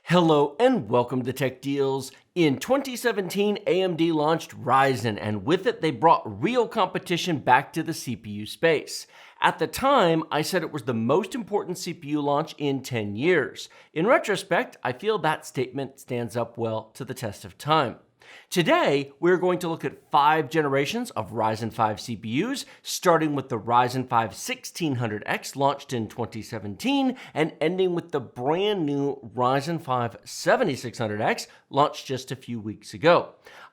Hello and welcome to Tech Deals. In 2017, AMD launched Ryzen, and with it they brought real competition back to the CPU space. At the time, I said it was the most important CPU launch in 10 years. In retrospect, I feel that statement stands up well to the test of time. Today, we're going to look at 5 generations of Ryzen 5 CPUs, starting with the Ryzen 5 1600X launched in 2017 and ending with the brand new Ryzen 5 7600X launched just a few weeks ago.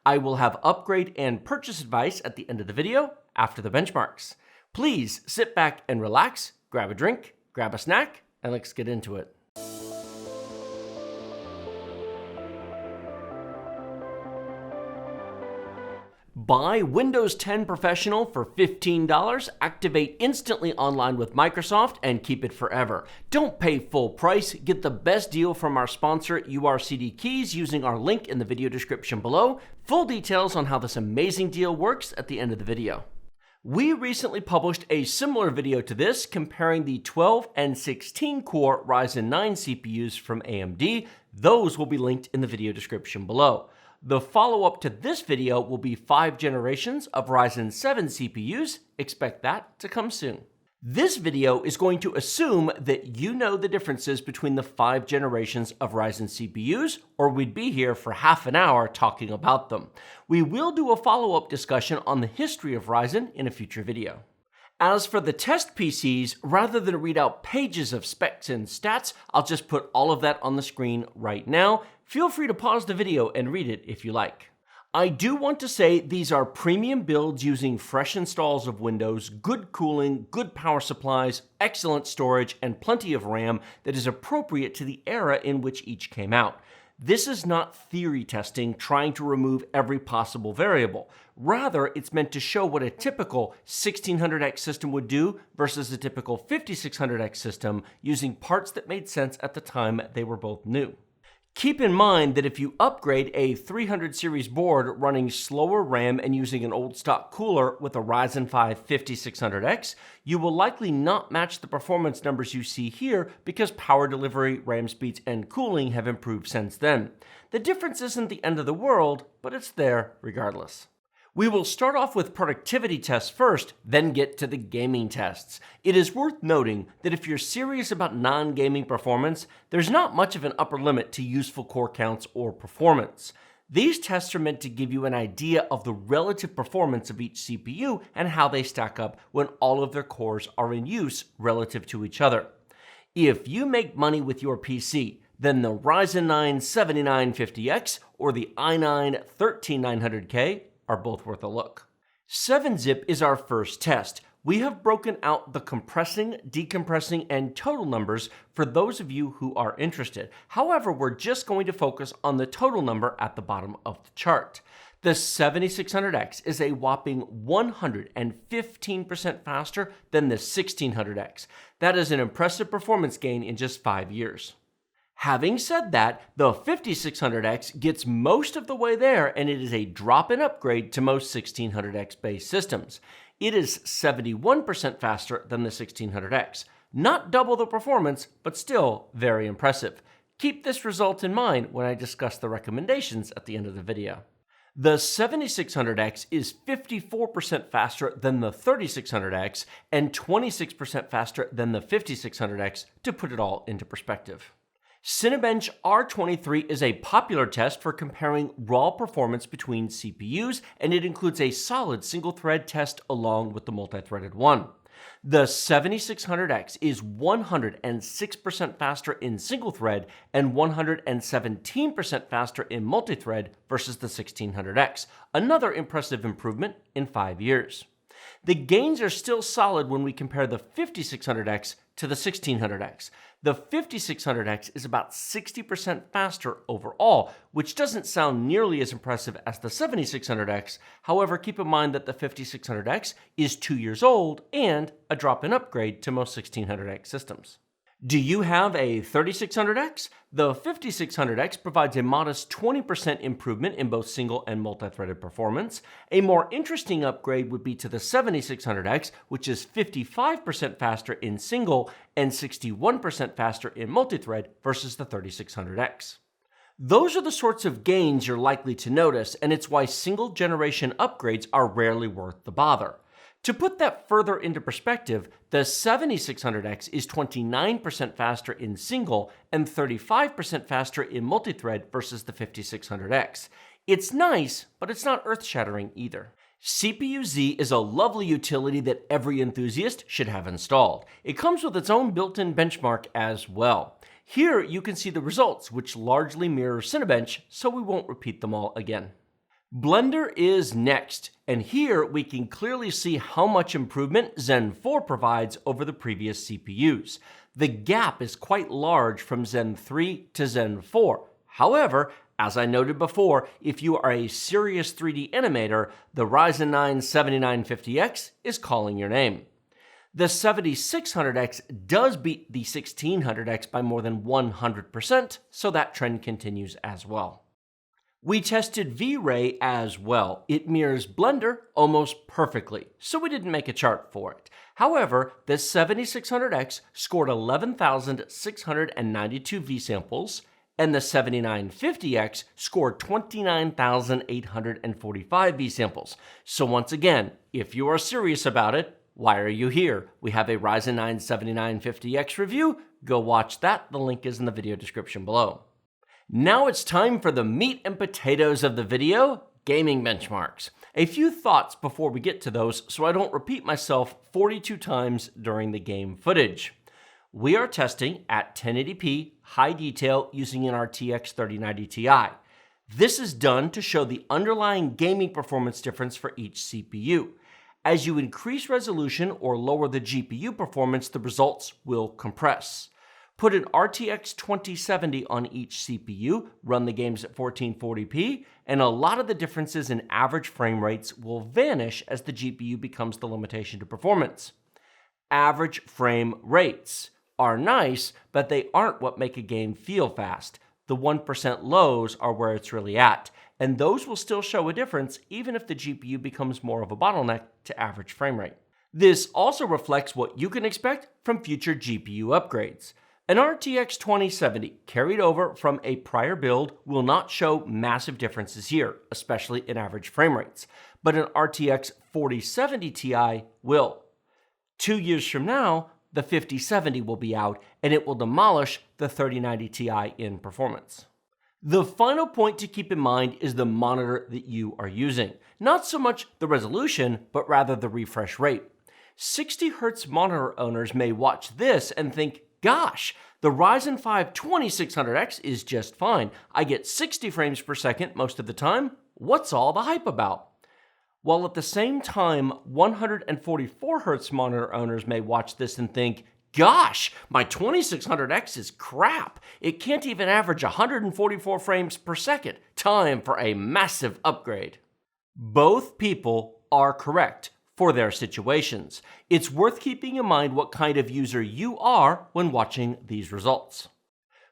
I will have upgrade and purchase advice at the end of the video after the benchmarks. Please sit back and relax, grab a drink, grab a snack, and let's get into it. Buy Windows 10 Professional for $15, activate instantly online with Microsoft, and keep it forever. Don't pay full price. Get the best deal from our sponsor, URCD Keys, using our link in the video description below. Full details on how this amazing deal works at the end of the video. We recently published a similar video to this comparing the 12 and 16 core Ryzen 9 CPUs from AMD. Those will be linked in the video description below. The follow-up to this video will be 5 generations of Ryzen 7 CPUs. Expect that to come soon. This video is going to assume that you know the differences between the 5 generations of Ryzen CPUs, or we'd be here for half an hour talking about them. We will do a follow-up discussion on the history of Ryzen in a future video. As for the test PCs, rather than read out pages of specs and stats, I'll just put all of that on the screen right now. Feel free to pause the video and read it if you like. I do want to say these are premium builds using fresh installs of Windows, good cooling, good power supplies, excellent storage, and plenty of RAM that is appropriate to the era in which each came out. This is not theory testing trying to remove every possible variable. Rather, it's meant to show what a typical 1600X system would do versus a typical 5600X system using parts that made sense at the time they were both new. Keep in mind that if you upgrade a 300 series board running slower RAM and using an old stock cooler with a Ryzen 5 5600X, you will likely not match the performance numbers you see here because power delivery, RAM speeds, and cooling have improved since then. The difference isn't the end of the world, but it's there regardless. We will start off with productivity tests first, then get to the gaming tests. It is worth noting that if you're serious about non-gaming performance, there's not much of an upper limit to useful core counts or performance. These tests are meant to give you an idea of the relative performance of each CPU and how they stack up when all of their cores are in use relative to each other. If you make money with your PC, then the Ryzen 9 7950X or the i9 13900K are both worth a look. 7-zip is our first test. We have broken out the compressing, decompressing, and total numbers for those of you who are interested. However, we're just going to focus on the total number at the bottom of the chart. The 7600X is a whopping 115% faster than the 1600X. That is an impressive performance gain in just 5 years. Having said that, the 5600X gets most of the way there, and it is a drop-in upgrade to most 1600X based systems. It is 71% faster than the 1600X. Not double the performance, but still very impressive. Keep this result in mind when I discuss the recommendations at the end of the video. The 7600X is 54% faster than the 3600X and 26% faster than the 5600X, to put it all into perspective. Cinebench R23 is a popular test for comparing raw performance between CPUs, and it includes a solid single-thread test along with the multi-threaded one. The 7600X is 106% faster in single-thread and 117% faster in multi-thread versus the 1600X, another impressive improvement in 5 years. The gains are still solid when we compare the 5600X to the 1600X. The 5600X is about 60% faster overall, which doesn't sound nearly as impressive as the 7600X. However, keep in mind that the 5600X is 2 years old and a drop-in upgrade to most 1600X systems. Do you have a 3600X? The 5600X provides a modest 20% improvement in both single and multi-threaded performance. A more interesting upgrade would be to the 7600X, which is 55% faster in single and 61% faster in multi-thread versus the 3600X. Those are the sorts of gains you're likely to notice, and it's why single-generation upgrades are rarely worth the bother. To put that further into perspective, the 7600X is 29% faster in single and 35% faster in multi-thread versus the 5600X. It's nice, but it's not earth-shattering either. CPU-Z is a lovely utility that every enthusiast should have installed. It comes with its own built-in benchmark as well. Here you can see the results, which largely mirror Cinebench, so we won't repeat them all again. Blender is next, and here we can clearly see how much improvement Zen 4 provides over the previous CPUs. The gap is quite large from Zen 3 to Zen 4. However, as I noted before, if you are a serious 3D animator, the Ryzen 9 7950X is calling your name. The 7600X does beat the 1600X by more than 100%, so that trend continues as well. We tested V-Ray as well. It mirrors Blender almost perfectly, so we didn't make a chart for it. However, the 7600X scored 11,692 V-samples, and the 7950X scored 29,845 V-samples. So once again, if you are serious about it, why are you here? We have a Ryzen 9 7950X review. Go watch that. The link is in the video description below. Now it's time for the meat and potatoes of the video, gaming benchmarks. A few thoughts before we get to those so I don't repeat myself 42 times during the game footage. We are testing at 1080p high detail using an RTX 3090 Ti. This is done to show the underlying gaming performance difference for each CPU. As you increase resolution or lower the GPU performance, the results will compress. Put an RTX 2070 on each CPU, run the games at 1440p, and a lot of the differences in average frame rates will vanish as the GPU becomes the limitation to performance. Average frame rates are nice, but they aren't what make a game feel fast. The 1% lows are where it's really at, and those will still show a difference even if the GPU becomes more of a bottleneck to average frame rate. This also reflects what you can expect from future GPU upgrades. An RTX 2070 carried over from a prior build will not show massive differences here, especially in average frame rates, but an RTX 4070 Ti will. 2 years from now, the 5070 will be out, and it will demolish the 3090 Ti in performance. The final point to keep in mind is the monitor that you are using. Not so much the resolution, but rather the refresh rate. 60Hz monitor owners may watch this and think, gosh, the Ryzen 5 2600X is just fine. I get 60 frames per second most of the time. What's all the hype about? While at the same time, 144Hz monitor owners may watch this and think, gosh, my 2600X is crap. It can't even average 144 frames per second. Time for a massive upgrade. Both people are correct for their situations. It's worth keeping in mind what kind of user you are when watching these results.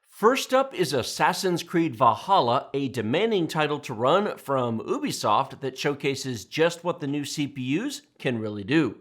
First up is Assassin's Creed Valhalla, a demanding title to run from Ubisoft that showcases just what the new CPUs can really do.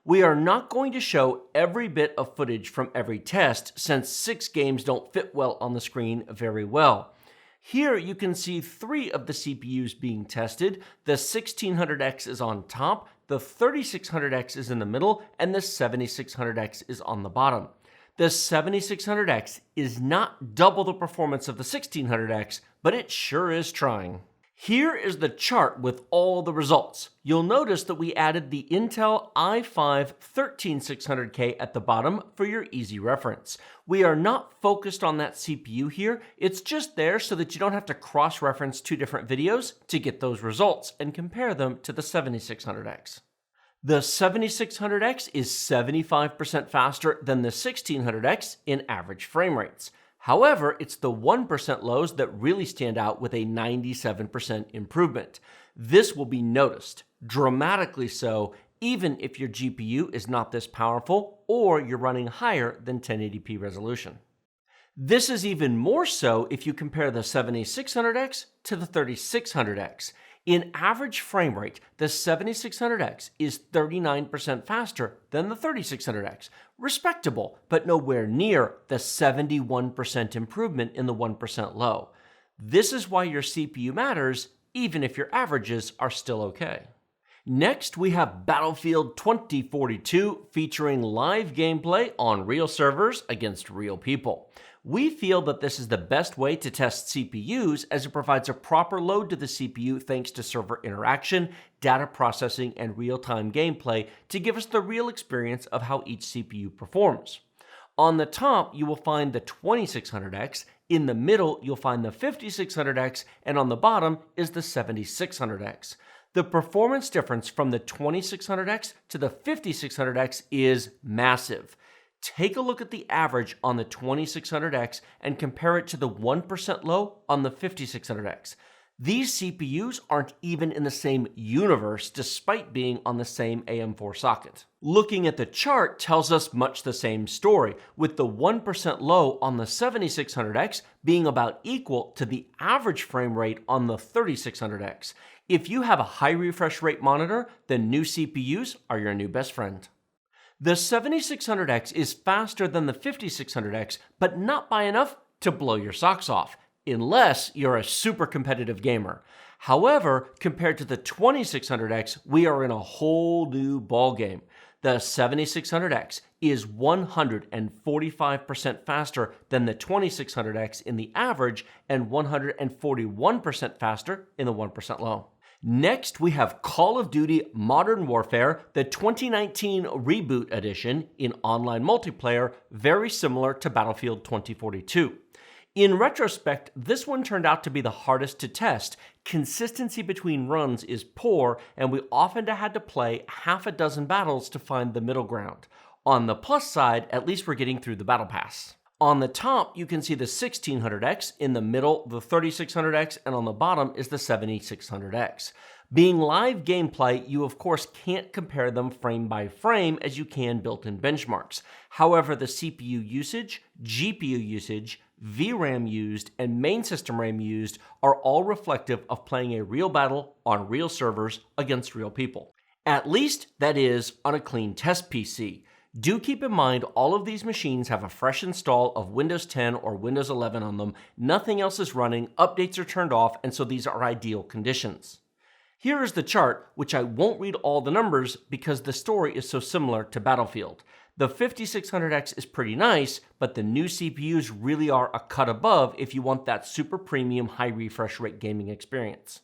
We are not going to show every bit of footage from every test since 6 games don't fit well on the screen very well. Here you can see 3 of the CPUs being tested. The 1600X is on top, the 3600X is in the middle, and the 7600X is on the bottom. The 7600X is not double the performance of the 1600X, but it sure is trying. Here is the chart with all the results. You'll notice that we added the Intel i5 13600K at the bottom for your easy reference. We are not focused on that CPU here. It's just there so that you don't have to cross-reference 2 different videos to get those results and compare them to the 7600X. The 7600X is 75% faster than the 1600X in average frame rates. However, it's the 1% lows that really stand out with a 97% improvement. This will be noticed, dramatically so, even if your GPU is not this powerful or you're running higher than 1080p resolution. This is even more so if you compare the 7600X to the 3600X. In average frame rate, the 7600X is 39% faster than the 3600X. Respectable, but nowhere near the 71% improvement in the 1% low. This is why your CPU matters, even if your averages are still okay. Next, we have Battlefield 2042 featuring live gameplay on real servers against real people. We feel that this is the best way to test CPUs as it provides a proper load to the CPU thanks to server interaction, data processing, and real-time gameplay to give us the real experience of how each CPU performs. On the top, you will find the 2600X, in the middle, you'll find the 5600X, and on the bottom is the 7600X. The performance difference from the 2600X to the 5600X is massive. Take a look at the average on the 2600X and compare it to the 1% low on the 5600X. These CPUs aren't even in the same universe despite being on the same AM4 socket. Looking at the chart tells us much the same story, with the 1% low on the 7600X being about equal to the average frame rate on the 3600X. If you have a high refresh rate monitor, then new CPUs are your new best friend. The 7600X is faster than the 5600X, but not by enough to blow your socks off, unless you're a super competitive gamer. However, compared to the 2600X, we are in a whole new ballgame. The 7600X is 145% faster than the 2600X in the average and 141% faster in the 1% low. Next, we have Call of Duty Modern Warfare, the 2019 Reboot Edition in online multiplayer, very similar to Battlefield 2042. In retrospect, this one turned out to be the hardest to test. Consistency between runs is poor, and we often had to play half a dozen battles to find the middle ground. On the plus side, at least we're getting through the battle pass. On the top, you can see the 1600X, in the middle, the 3600X, and on the bottom is the 7600X. Being live gameplay, you of course can't compare them frame by frame as you can built-in benchmarks. However, the CPU usage, GPU usage, VRAM used, and main system RAM used are all reflective of playing a real battle on real servers against real people. At least, that is, on a clean test PC. Do keep in mind all of these machines have a fresh install of Windows 10 or Windows 11 on them, nothing else is running, updates are turned off, and so these are ideal conditions. Here is the chart, which I won't read all the numbers because the story is so similar to Battlefield. The 5600X is pretty nice, but the new CPUs really are a cut above if you want that super premium high refresh rate gaming experience.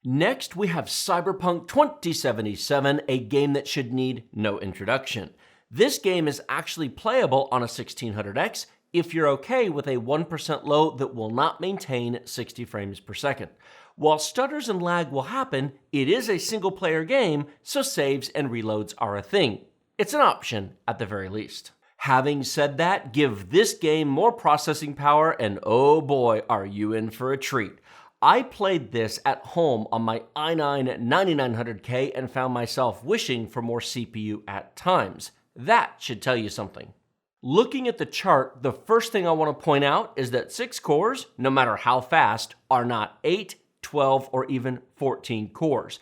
Next, we have Cyberpunk 2077, a game that should need no introduction. This game is actually playable on a 1600X if you're okay with a 1% low that will not maintain 60 frames per second. While stutters and lag will happen, it is a single-player game, so saves and reloads are a thing. It's an option, at the very least. Having said that, give this game more processing power, and oh boy, are you in for a treat. I played this at home on my i9 9900K and found myself wishing for more CPU at times. That should tell you something. Looking at the chart, the first thing I want to point out is that 6 cores, no matter how fast, are not 8, 12, or even 14 cores.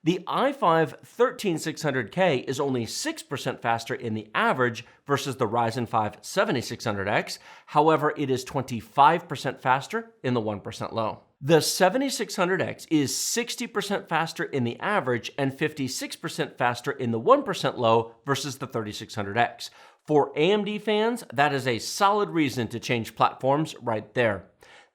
The i5 13600K is only 6% faster in the average versus the Ryzen 5 7600X. However, it is 25% faster in the 1% low. The 7600X is 60% faster in the average and 56% faster in the 1% low versus the 3600X. For AMD fans, that is a solid reason to change platforms right there.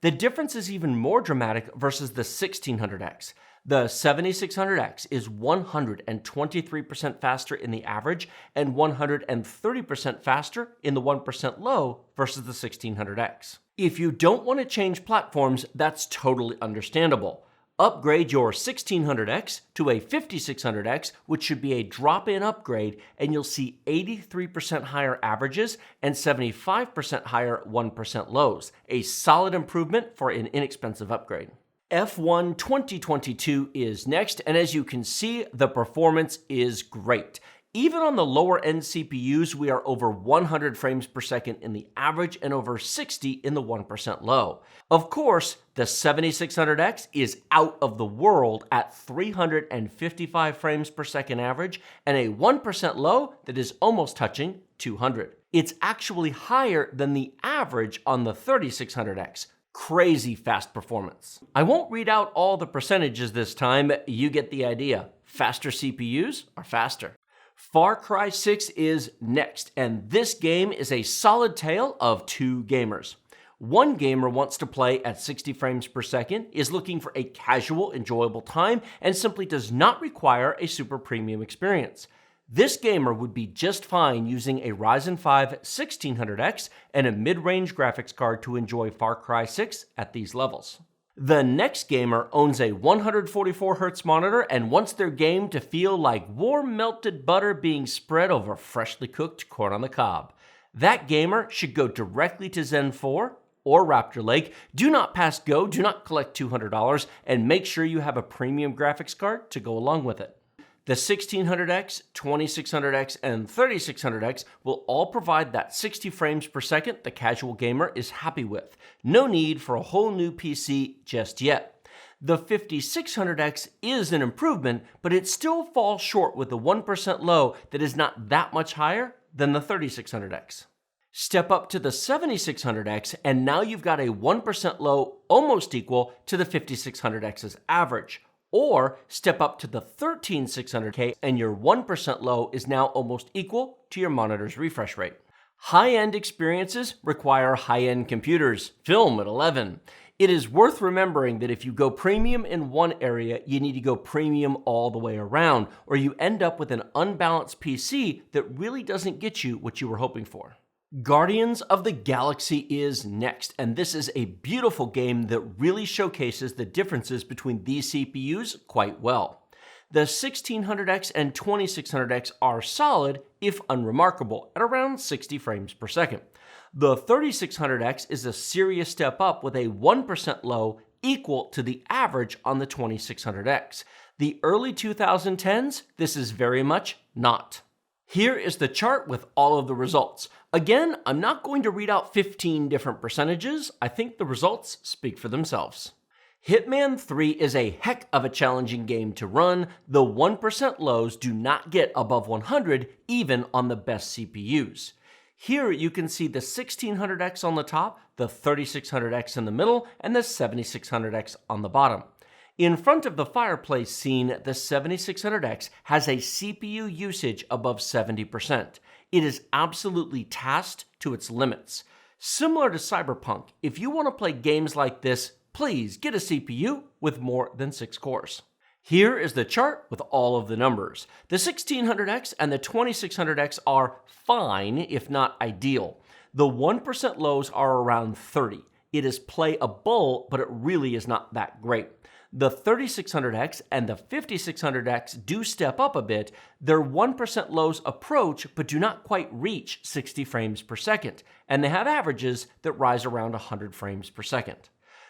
The difference is even more dramatic versus the 1600X. The 7600X is 123% faster in the average and 130% faster in the 1% low versus the 1600X. If you don't want to change platforms, that's totally understandable. Upgrade your 1600X to a 5600X, which should be a drop-in upgrade, and you'll see 83% higher averages and 75% higher 1% lows, a solid improvement for an inexpensive upgrade. F1 2022 is next, and as you can see, the performance is great. Even on the lower end CPUs, we are over 100 frames per second in the average and over 60 in the 1% low. Of course, the 7600X is out of the world at 355 frames per second average and a 1% low that is almost touching 200. It's actually higher than the average on the 3600X. Crazy fast performance. I won't read out all the percentages this time, you get the idea. Faster CPUs are faster. Far Cry 6 is next, and this game is a solid tale of two gamers. One gamer wants to play at 60 frames per second, is looking for a casual, enjoyable time, and simply does not require a super premium experience. This gamer would be just fine using a Ryzen 5 1600X and a mid-range graphics card to enjoy Far Cry 6 at these levels. The next gamer owns a 144Hz monitor and wants their game to feel like warm melted butter being spread over freshly cooked corn on the cob. That gamer should go directly to Zen 4 or Raptor Lake. Do not pass go, do not collect $200, and make sure you have a premium graphics card to go along with it. The 1600X, 2600X, and 3600X will all provide that 60 frames per second the casual gamer is happy with. No need for a whole new PC just yet. The 5600X is an improvement, but it still falls short with the 1% low that is not that much higher than the 3600X. Step up to the 7600X, and now you've got a 1% low almost equal to the 5600X's average. Or step up to the 13600K and your 1% low is now almost equal to your monitor's refresh rate. High-end experiences require high-end computers. Film at 11. It is worth remembering that if you go premium in one area, you need to go premium all the way around, or you end up with an unbalanced PC that really doesn't get you what you were hoping for. Guardians of the Galaxy is next, and this is a beautiful game that really showcases the differences between these CPUs quite well. The 1600X and 2600X are solid, if unremarkable, at around 60 frames per second. The 3600X is a serious step up with a 1% low equal to the average on the 2600X. The early 2010s, this is very much not. Here is the chart with all of the results. Again, I'm not going to read out 15 different percentages. I think the results speak for themselves. Hitman 3 is a heck of a challenging game to run. The 1% lows do not get above 100 even on the best CPUs. Here you can see the 1600X on the top, the 3600X in the middle, and the 7600X on the bottom. In front of the fireplace scene, the 7600X has a CPU usage above 70%. It is absolutely tasked to its limits. Similar to Cyberpunk, if you want to play games like this, please get a CPU with more than 6 cores. Here is the chart with all of the numbers. The 1600X and the 2600X are fine, if not ideal. The 1% lows are around 30. It is playable, but it really is not that great. The 3600X and the 5600X do step up a bit. Their 1% lows approach but do not quite reach 60 frames per second, and they have averages that rise around 100 frames per second.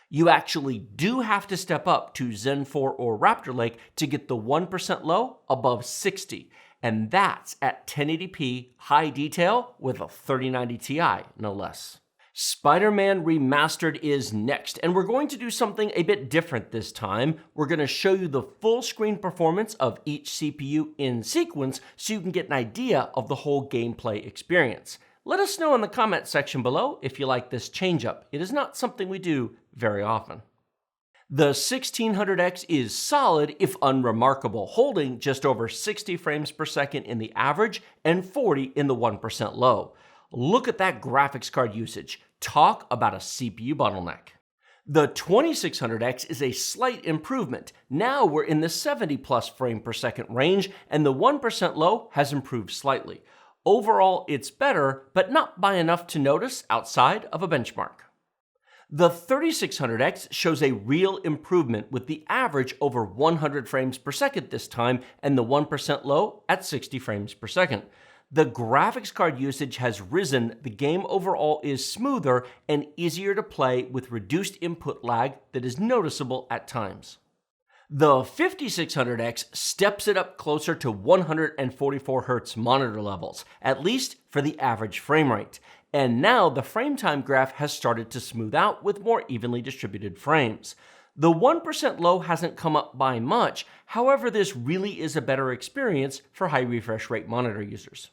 You actually do have to step up to Zen 4 or Raptor Lake to get the 1% low above 60, and that's at 1080p high detail with a 3090 Ti, no less. Spider-Man Remastered is next, and we're going to do something a bit different this time. We're going to show you the full screen performance of each CPU in sequence so you can get an idea of the whole gameplay experience. Let us know in the comment section below if you like this change-up. It is not something we do very often. The 1600X is solid if unremarkable, holding just over 60 frames per second in the average and 40 in the 1% low. Look at that graphics card usage. Talk about a CPU bottleneck. The 2600X is a slight improvement. Now we're in the 70 plus frame per second range, and the 1% low has improved slightly. Overall, it's better, but not by enough to notice outside of a benchmark. The 3600X shows a real improvement with the average over 100 frames per second this time and the 1% low at 60 frames per second. The graphics card usage has risen, the game overall is smoother and easier to play with reduced input lag that is noticeable at times. The 5600X steps it up closer to 144Hz monitor levels, at least for the average frame rate. And now the frame time graph has started to smooth out with more evenly distributed frames. The 1% low hasn't come up by much, however this really is a better experience for high refresh rate monitor users.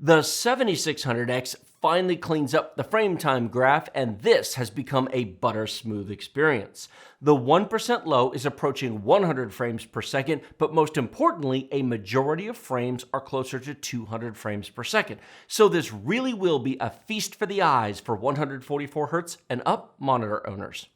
The 7600X finally cleans up the frame time graph, and this has become a butter smooth experience. The 1% low is approaching 100 frames per second, but most importantly, a majority of frames are closer to 200 frames per second. So this really will be a feast for the eyes for 144Hz and up monitor owners.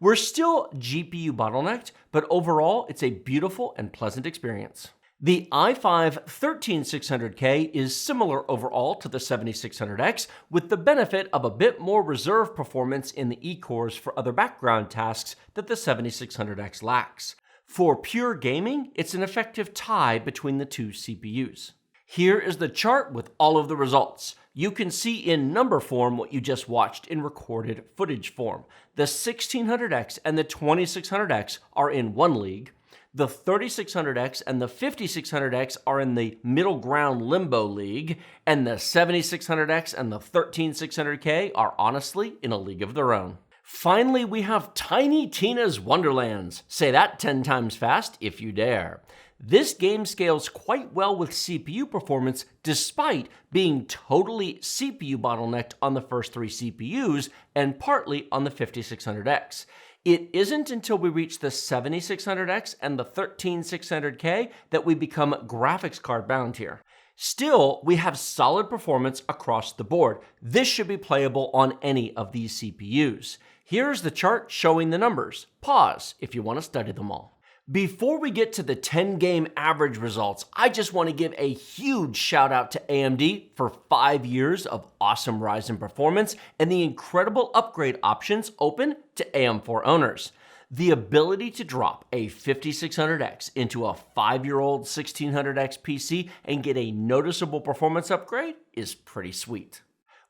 We're still GPU bottlenecked, but overall, it's a beautiful and pleasant experience. The i5 13600K is similar overall to the 7600X, with the benefit of a bit more reserve performance in the E-cores for other background tasks that the 7600X lacks. For pure gaming, it's an effective tie between the two CPUs. Here is the chart with all of the results. You can see in number form what you just watched in recorded footage form. The 1600X and the 2600X are in one league. The 3600X and the 5600X are in the middle ground limbo league, and the 7600X and the 13600K are honestly in a league of their own. Finally, we have Tiny Tina's Wonderlands. Say that 10 times fast if you dare. This game scales quite well with CPU performance despite being totally CPU bottlenecked on the first three CPUs and partly on the 5600X. It isn't until we reach the 7600X and the 13600K that we become graphics card bound here. Still, we have solid performance across the board. This should be playable on any of these CPUs. Here's the chart showing the numbers. Pause if you want to study them all. Before we get to the 10-game average results, I just want to give a huge shout out to AMD for 5 years of awesome Ryzen performance and the incredible upgrade options open to AM4 owners. The ability to drop a 5600X into a 5-year-old 1600X PC and get a noticeable performance upgrade is pretty sweet.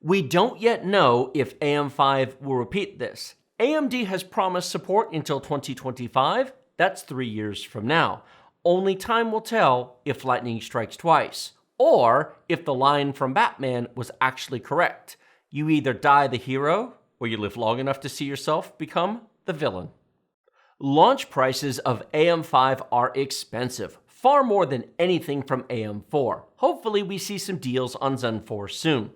We don't yet know if AM5 will repeat this. AMD has promised support until 2025. That's 3 years from now. Only time will tell if lightning strikes twice, or if the line from Batman was actually correct. You either die the hero, or you live long enough to see yourself become the villain. Launch prices of AM5 are expensive, far more than anything from AM4. Hopefully we see some deals on Zen 4 soon.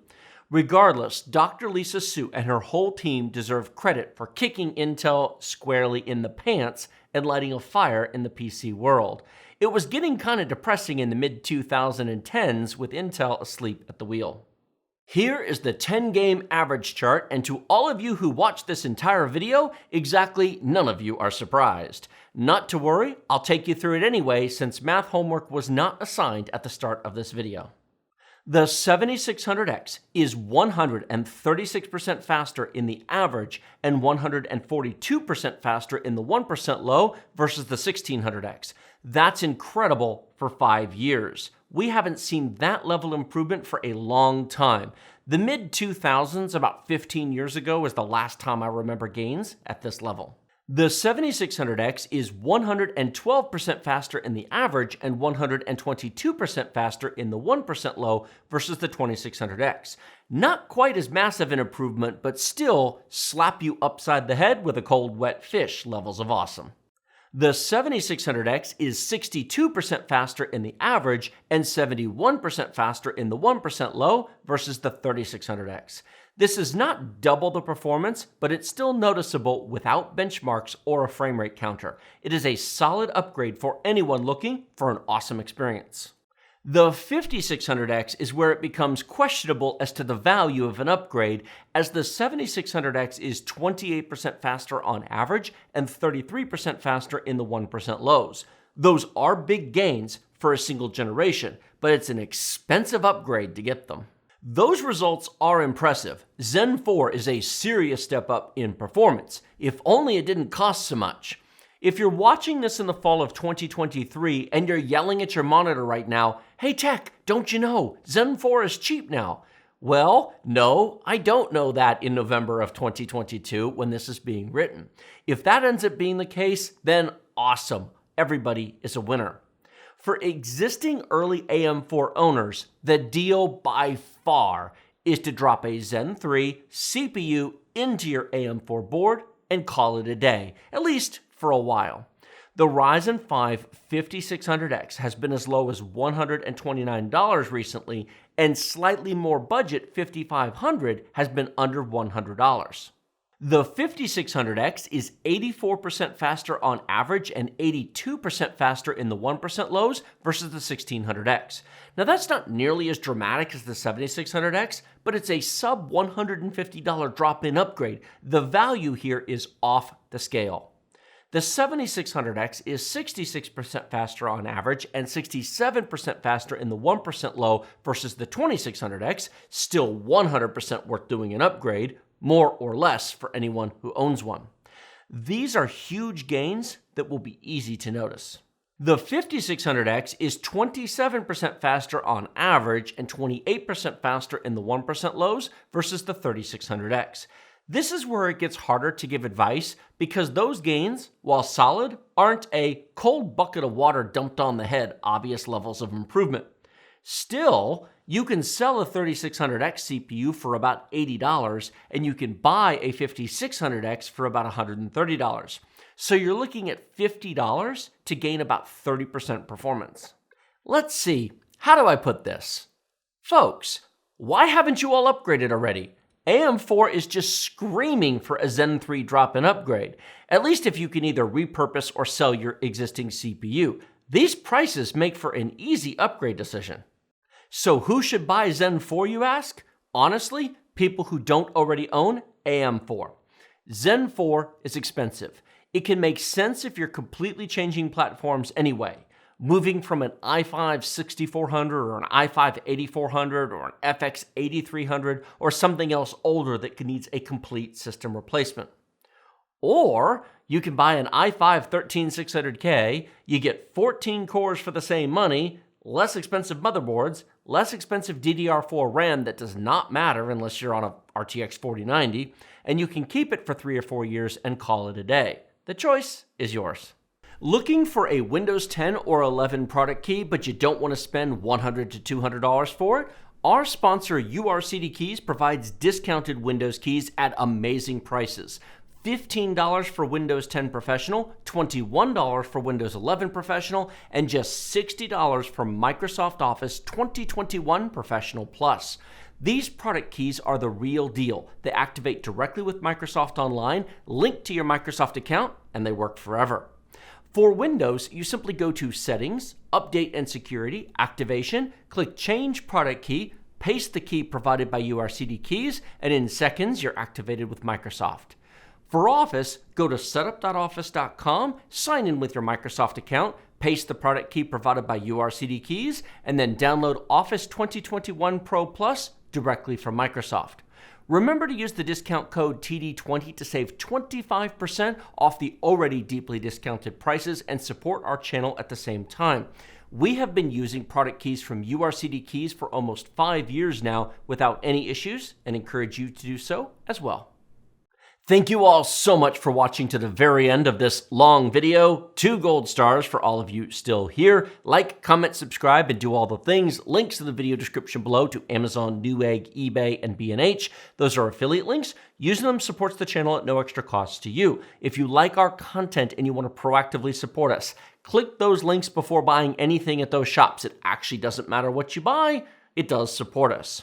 Regardless, Dr. Lisa Su and her whole team deserve credit for kicking Intel squarely in the pants and lighting a fire in the PC world. It was getting kind of depressing in the mid-2010s with Intel asleep at the wheel. Here is the 10-game average chart, and to all of you who watched this entire video, exactly none of you are surprised. Not to worry, I'll take you through it anyway since math homework was not assigned at the start of this video. The 7600X is 136% faster in the average and 142% faster in the 1% low versus the 1600X. That's incredible for 5 years. We haven't seen that level improvement for a long time. The mid-2000s, about 15 years ago, was the last time I remember gains at this level. The 7600X is 112% faster in the average and 122% faster in the 1% low versus the 2600X. Not quite as massive an improvement, but still slap you upside the head with a cold wet fish levels of awesome. The 7600X is 62% faster in the average and 71% faster in the 1% low versus the 3600X. This is not double the performance, but it's still noticeable without benchmarks or a frame rate counter. It is a solid upgrade for anyone looking for an awesome experience. The 5600X is where it becomes questionable as to the value of an upgrade, as the 7600X is 28% faster on average and 33% faster in the 1% lows. Those are big gains for a single generation, but it's an expensive upgrade to get them. Those results are impressive. Zen 4 is a serious step up in performance, if only it didn't cost so much. If you're watching this in the fall of 2023 and you're yelling at your monitor right now, "Hey tech, don't you know, Zen 4 is cheap now?" Well, no, I don't know that in November of 2022 when this is being written. If that ends up being the case, then awesome. Everybody is a winner. For existing early AM4 owners, the deal by far is to drop a Zen 3 CPU into your AM4 board and call it a day, at least for a while. The Ryzen 5 5600X has been as low as $129 recently, and slightly more budget 5500 has been under $100. The 5600X is 84% faster on average and 82% faster in the 1% lows versus the 1600X. Now that's not nearly as dramatic as the 7600X, but it's a sub $150 drop-in upgrade. The value here is off the scale. The 7600X is 66% faster on average and 67% faster in the 1% low versus the 2600X, still 100% worth doing an upgrade, more or less for anyone who owns one. These are huge gains that will be easy to notice. The 5600X is 27% faster on average and 28% faster in the 1% lows versus the 3600X. This is where it gets harder to give advice because those gains, while solid, aren't a cold bucket of water dumped on the head obvious levels of improvement. Still, you can sell a 3600X CPU for about $80 and you can buy a 5600X for about $130. So you're looking at $50 to gain about 30% performance. Let's see, how do I put this? Folks, why haven't you all upgraded already? AM4 is just screaming for a Zen 3 drop-in upgrade, at least if you can either repurpose or sell your existing CPU. These prices make for an easy upgrade decision. So who should buy Zen 4, you ask? Honestly, people who don't already own AM4. Zen 4 is expensive. It can make sense if you're completely changing platforms anyway, moving from an i5 6400 or an i5 8400 or an FX 8300 or something else older that needs a complete system replacement. Or you can buy an i5 13600K, you get 14 cores for the same money, less expensive motherboards, less expensive DDR4 RAM that does not matter unless you're on a RTX 4090, and you can keep it for 3 or 4 years and call it a day. The choice is yours. Looking for a Windows 10 or 11 product key, but you don't want to spend $100 to $200 for it? Our sponsor URCD Keys provides discounted Windows keys at amazing prices. $15 for Windows 10 Professional, $21 for Windows 11 Professional, and just $60 for Microsoft Office 2021 Professional Plus. These product keys are the real deal. They activate directly with Microsoft Online, link to your Microsoft account, and they work forever. For Windows, you simply go to Settings, Update and Security, Activation, click Change Product Key, paste the key provided by URCD Keys, and in seconds, you're activated with Microsoft. For Office, go to setup.office.com, sign in with your Microsoft account, paste the product key provided by URCD Keys, and then download Office 2021 Pro Plus directly from Microsoft. Remember to use the discount code TD20 to save 25% off the already deeply discounted prices and support our channel at the same time. We have been using product keys from URCD Keys for almost 5 years now without any issues and encourage you to do so as well. Thank you all so much for watching to the very end of this long video. 2 gold stars for all of you still here. Like, comment, subscribe, and do all the things. Links in the video description below to Amazon, Newegg, eBay, and B&H. Those are affiliate links. Using them supports the channel at no extra cost to you. If you like our content and you want to proactively support us, click those links before buying anything at those shops. It actually doesn't matter what you buy. It does support us.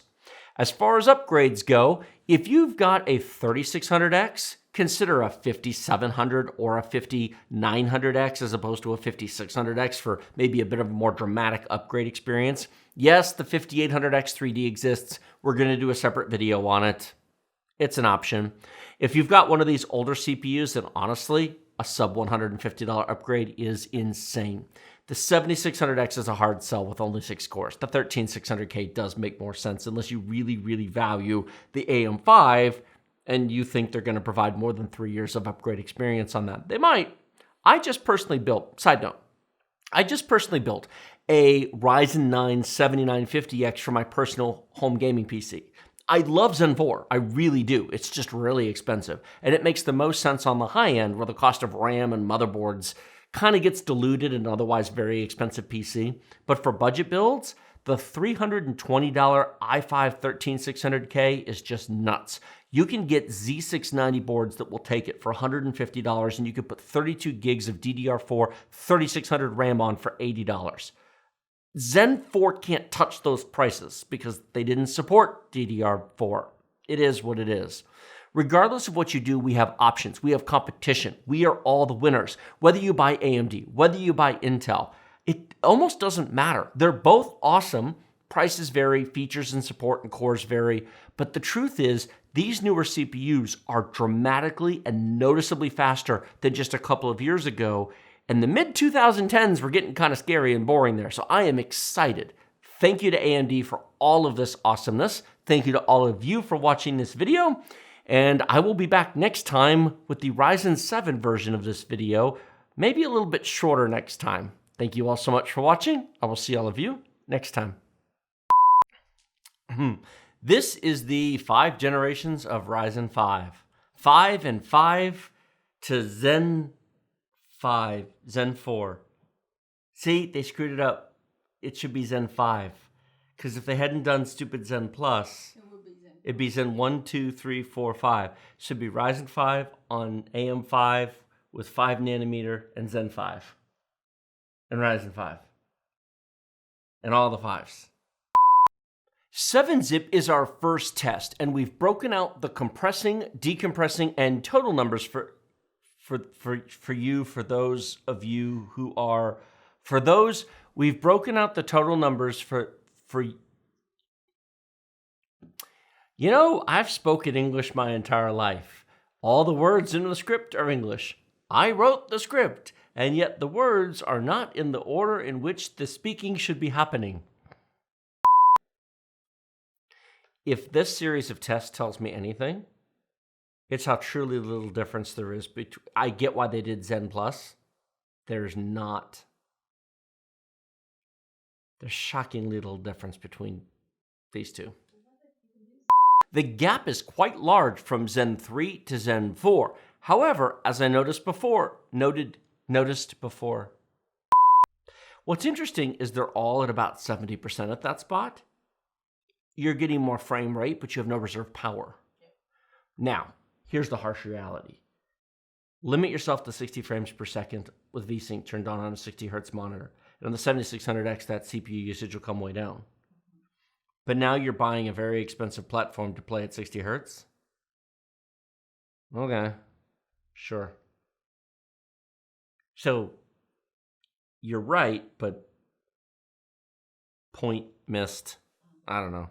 As far as upgrades go, if you've got a 3600X, consider a 5700 or a 5900X as opposed to a 5600X for maybe a bit of a more dramatic upgrade experience. Yes, the 5800X 3D exists. We're going to do a separate video on it. It's an option. If you've got one of these older CPUs, then honestly, a sub $150 upgrade is insane. The 7600X is a hard sell with only 6 cores. The 13600K does make more sense unless you really, really value the AM5 and you think they're going to provide more than 3 years of upgrade experience on that. They might. I just personally built, side note, I just personally built a Ryzen 9 7950X for my personal home gaming PC. I love Zen 4, I really do. It's just really expensive. And it makes the most sense on the high end where the cost of RAM and motherboards kind of gets diluted in an otherwise very expensive PC. But for budget builds, the $320 i5 13600K is just nuts. You can get Z690 boards that will take it for $150, and you can put 32 gigs of DDR4 3600 RAM on for $80. Zen 4 can't touch those prices because they didn't support DDR4. It is what it is. Regardless of what you do, we have options. We have competition. We are all the winners. Whether you buy AMD, whether you buy Intel, it almost doesn't matter. They're both awesome. Prices vary, features and support and cores vary. But the truth is, these newer CPUs are dramatically and noticeably faster than just a couple of years ago. And the mid-2010s were getting kind of scary and boring there. So I am excited. Thank you to AMD for all of this awesomeness. Thank you to all of you for watching this video. And I will be back next time with the Ryzen 7 version of this video. Maybe a little bit shorter next time. Thank you all so much for watching. I will see all of you next time. This is the 5 generations of Ryzen 5. 5 and 5 to Zen 5, Zen 4. See, they screwed it up. It should be Zen 5. Because if they hadn't done stupid Zen Plus, it'd be Zen 1, 2, 3, 4, 5. Should be Ryzen 5 on AM5 with 5 nanometer and Zen 5. And Ryzen 5. And all the 5s. 7-zip is our first test, and we've broken out the compressing, decompressing, and total numbers for those of you who are, we've broken out the total numbers for, you know, I've spoken English my entire life. All the words in the script are English. I wrote the script, and yet the words are not in the order in which the speaking should be happening. If this series of tests tells me anything, it's how truly little difference there is between. I get why they did Zen Plus. There's shocking little difference between these two. The gap is quite large from Zen 3 to Zen 4. However, as I noticed before, what's interesting is they're all at about 70% at that spot. You're getting more frame rate, but you have no reserve power. Now, here's the harsh reality. Limit yourself to 60 frames per second with VSync turned on a 60 hertz monitor. And on the 7600X, that CPU usage will come way down. But now you're buying a very expensive platform to play at 60 hertz? Okay, sure. So, you're right, but point missed. I don't know.